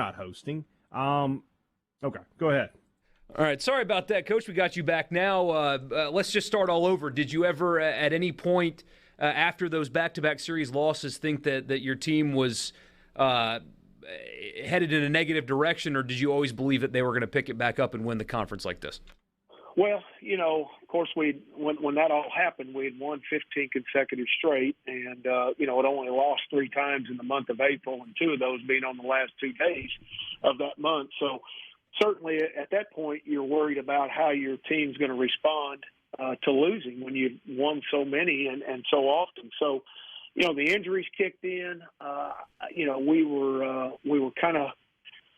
not hosting. Okay, go ahead. All right, sorry about that, Coach. We got you back now. Let's just start all over. Did you ever, at any point after those back-to-back series losses, think that your team was headed in a negative direction, or did you always believe that they were going to pick it back up and win the conference like this? Well, of course, when that all happened, we had won 15 consecutive straight, and it only lost 3 times in the month of April, and 2 of those being on the last 2 days of that month. So certainly at that point, you're worried about how your team's going to respond to losing when you've won so many and so often. So, the injuries kicked in. We were kind of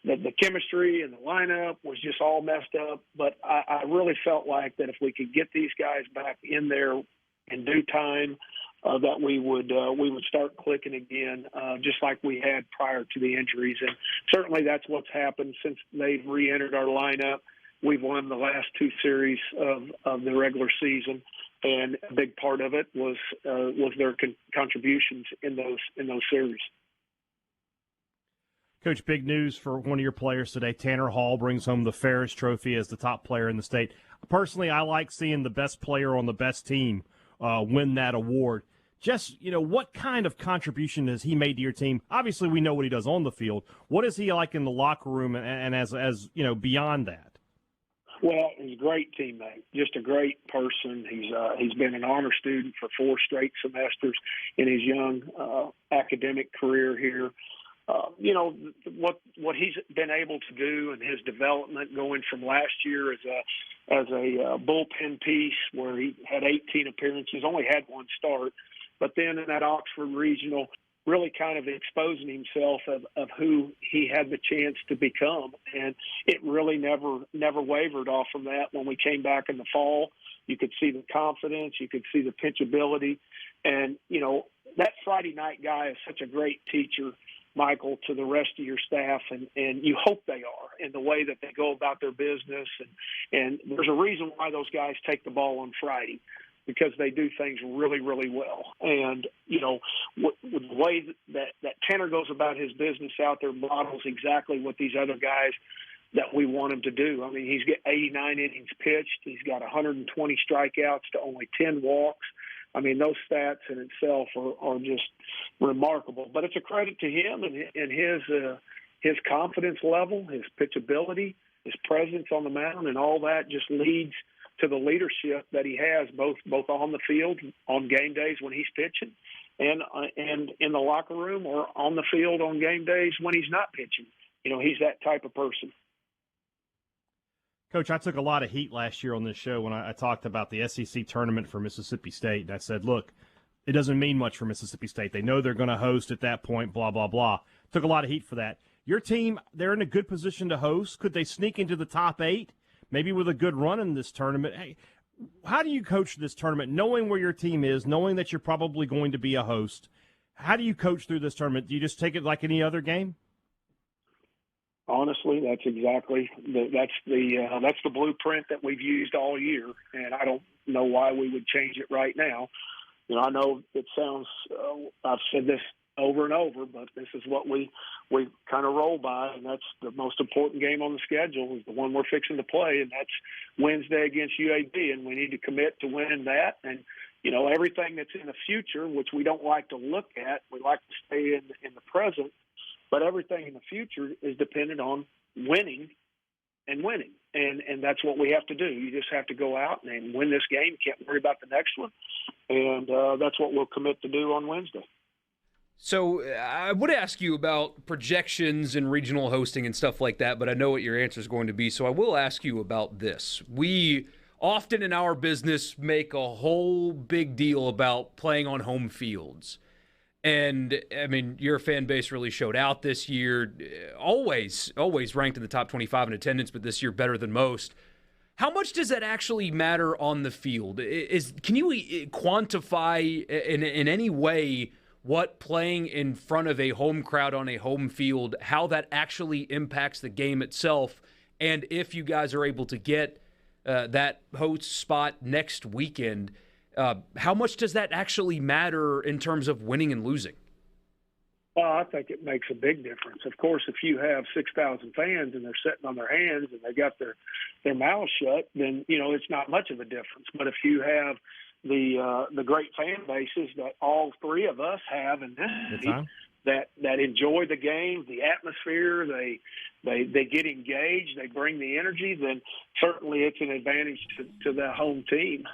the chemistry and the lineup was just all messed up. But I really felt like that if we could get these guys back in there in due time, that we would start clicking again, just like we had prior to the injuries. And certainly that's what's happened since they've re-entered our lineup. We've won the last 2 series of the regular season, and a big part of it was their contributions in those series. Coach, big news for one of your players today. Tanner Hall brings home the Ferris Trophy as the top player in the state. Personally, I like seeing the best player on the best team win that award. Just, what kind of contribution has he made to your team? Obviously, we know what he does on the field. What is he like in the locker room and as beyond that? Well, he's a great teammate, just a great person. He's been an honor student for 4 straight semesters in his young academic career here. What he's been able to do and his development going from last year as a bullpen piece where he had 18 appearances, only had 1 start, but then in that Oxford Regional, really kind of exposing himself of who he had the chance to become. And it really never wavered off from that. When we came back in the fall, you could see the confidence, you could see the pitchability. And, that Friday night guy is such a great teacher, Michael, to the rest of your staff, and you hope they are in the way that they go about their business. And there's a reason why those guys take the ball on Friday, because they do things really, really well. And, with the way that Tanner goes about his business out there models exactly what these other guys that we want him to do. I mean, he's got 89 innings pitched. He's got 120 strikeouts to only 10 walks. I mean, those stats in itself are just remarkable. But it's a credit to him and his confidence level, his pitchability, his presence on the mound, and all that just leads to the leadership that he has both on the field on game days when he's pitching and in the locker room or on the field on game days when he's not pitching. He's that type of person. Coach, I took a lot of heat last year on this show when I talked about the SEC tournament for Mississippi State. And I said, look, it doesn't mean much for Mississippi State. They know they're going to host at that point, blah, blah, blah. Took a lot of heat for that. Your team, they're in a good position to host. Could they sneak into the top 8, maybe with a good run in this tournament? Hey, how do you coach this tournament, knowing where your team is, knowing that you're probably going to be a host? How do you coach through this tournament? Do you just take it like any other game? Honestly, that's exactly that's the blueprint that we've used all year, and I don't know why we would change it right now. I know it sounds I've said this over and over, but this is what we kind of roll by, and that's the most important game on the schedule is the one we're fixing to play, and that's Wednesday against UAB, and we need to commit to winning that. And everything that's in the future, which we don't like to look at, we like to stay in the present. But everything in the future is dependent on winning, and that's what we have to do. You just have to go out and win this game. You can't worry about the next one, and that's what we'll commit to do on Wednesday. So I would ask you about projections and regional hosting and stuff like that, but I know what your answer is going to be, so I will ask you about this. We often in our business make a whole big deal about playing on home fields. And, I mean, your fan base really showed out this year. Always ranked in the top 25 in attendance, but this year better than most. How much does that actually matter on the field? Can you quantify in any way what playing in front of a home crowd on a home field, how that actually impacts the game itself, and if you guys are able to get that host spot next weekend, how much does that actually matter in terms of winning and losing? Well, I think it makes a big difference. Of course, if you have 6,000 fans and they're sitting on their hands and they got their mouths shut, then it's not much of a difference. But if you have the great fan bases that all three of us have in this league, that enjoy the game, the atmosphere, they get engaged, they bring the energy, then certainly it's an advantage to the home team.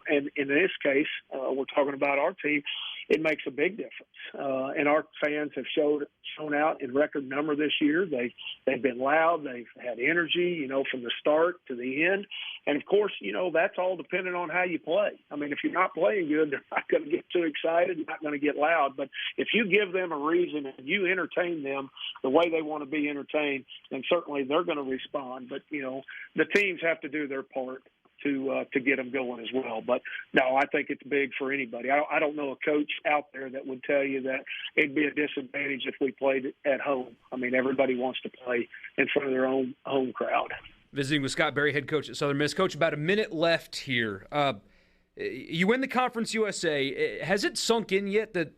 And in this case, we're talking about our team. It makes a big difference. And our fans have shown out in record number this year. They've been loud. They've had energy, from the start to the end. And, of course, that's all dependent on how you play. I mean, if you're not playing good, they're not going to get too excited, not going to get loud. But if you give them a reason and you entertain them the way they want to be entertained, then certainly they're going to respond. But, the teams have to do their part to get them going as well. But, no, I think it's big for anybody. I don't know a coach out there that would tell you that it'd be a disadvantage if we played at home. I mean, everybody wants to play in front of their own home crowd. Visiting with Scott Berry, head coach at Southern Miss. Coach, about a minute left here. You win the Conference USA. Has it sunk in yet that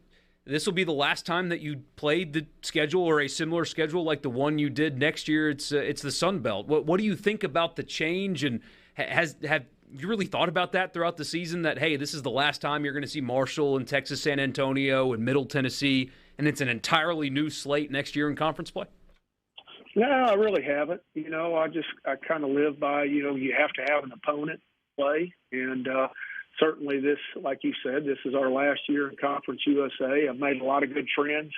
this will be the last time that you played the schedule or a similar schedule like the one you did next year? It's the Sun Belt. What do you think about the change, and have you really thought about that throughout the season, that, hey, this is the last time you're going to see Marshall and Texas San Antonio and Middle Tennessee, and it's an entirely new slate next year in conference play? No, I really haven't. I kind of live by, you have to have an opponent play. And certainly this, like you said, this is our last year in Conference USA. I've made a lot of good friends,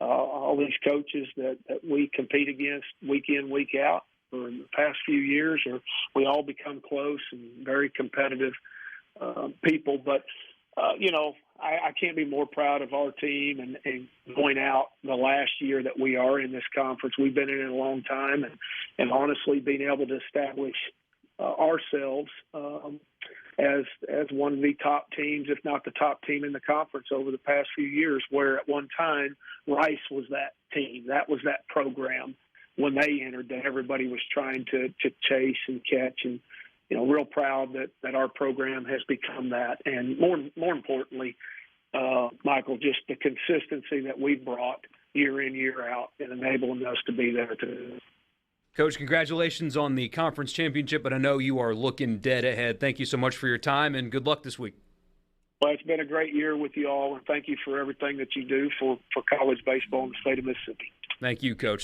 all these coaches that we compete against week in, week out for the past few years, or we all become close and very competitive people. But, I can't be more proud of our team and going out the last year that we are in this conference. We've been in it a long time, and honestly being able to establish ourselves as one of the top teams, if not the top team in the conference over the past few years, where at one time Rice was that team. That was that program when they entered that everybody was trying to chase and catch, and real proud that our program has become that. And more importantly, Michael, just the consistency that we've brought year in, year out, and enabling us to be there too. Coach, congratulations on the conference championship, but I know you are looking dead ahead. Thank you so much for your time, and good luck this week. Well, it's been a great year with you all, and thank you for everything that you do for college baseball in the state of Mississippi. Thank you, Coach.